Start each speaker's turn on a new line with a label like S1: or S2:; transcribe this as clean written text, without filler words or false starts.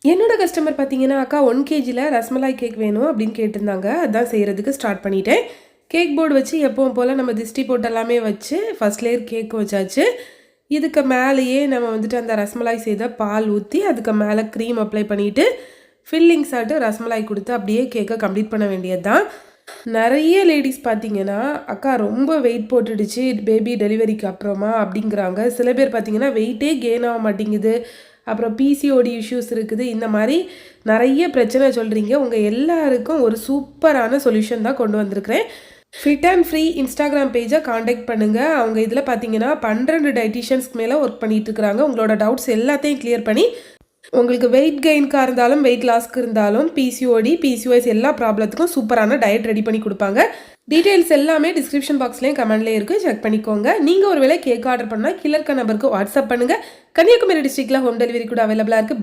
S1: என்னோட கஸ்டமர் பார்த்தீங்கன்னா, "அக்கா 1 கேஜில ரஸ்மலாய் கேக் வேணும்" அப்படின்னு கேட்டிருந்தாங்க. அதான் செய்றதுக்கு ஸ்டார்ட் பண்ணிட்டேன். கேக் போர்டு வச்சு எப்பவும் போல நம்ம திஷ்டி போட்டு எல்லாமே வச்சு ஃபர்ஸ்ட் லேயர் கேக் வச்சாச்சு. இதுக்கு மேலேயே நம்ம வந்துட்டு அந்த ரஸ்மலாய் செய்த பால் ஊத்தி, அதுக்கு மேல க்ரீம் அப்ளை பண்ணிட்டு, ஃபில்லிங்ஸ் ஆட்டு ரஸ்மலாய் குடுத்து அப்படியே கேக்க கம்ப்ளீட் பண்ண வேண்டியது தான். நெறைய லேடீஸ் பார்த்தீங்கன்னா, "அக்கா ரொம்ப வெயிட் போட்டுடுச்சு பேபி டெலிவரிக்கு அப்புறமா" அப்படிங்கிறாங்க. சில பேர் பார்த்தீங்கன்னா, வெயிட்டே கெயின் ஆக மாட்டேங்குது. அப்புறம் பிசிஓடி இஷ்யூஸ் இருக்குது. இந்த மாரி நெறைய பிரச்சனை சொல்றீங்க. உங்க எல்லாருக்கும் ஒரு சூப்பரான சொல்யூஷன் தான் கொண்டு வந்திருக்கிறேன். ஃபிட் அண்ட் ஃப்ரீ இன்ஸ்டாகிராம் பேஜை காண்டாக்ட் பண்ணுங்க. அவங்க இதில பார்த்தீங்கன்னா 12 டயட்டீஷியன்ஸ்க்கு மேல ஒர்க் பண்ணிட்டு இருக்கிறாங்க. உங்களோட டவுட்ஸ் எல்லாத்தையும் கிளியர் பண்ணி, உங்களுக்கு வெயிட் கெயின்க்கா இருந்தாலும், வெயிட் லாஸ்க்கு இருந்தாலும், பிசிஓடி, பிசிஓஎஸ் எல்லா ப்ராப்ளத்துக்கும் சூப்பரான டயட் ரெடி பண்ணி குடுப்பாங்க. டீட்டெயில்ஸ் எல்லாமே டிஸ்கிரிப்ஷன் பாக்ஸ்லயும் கமெண்ட்லயும் இருக்கு. செக் பண்ணிக்கோங்க. நீங்க ஒருவேளை கேக் ஆர்டர் பண்ணா கீழ இருக்க நம்பருக்கு வாட்ஸ்அப் பண்ணுங்க. கன்னியாகுமரி டிஸ்ட்ரிக்ட்ல ஹோம் டெலிவரி கூட அவைலபிளா இருக்கு.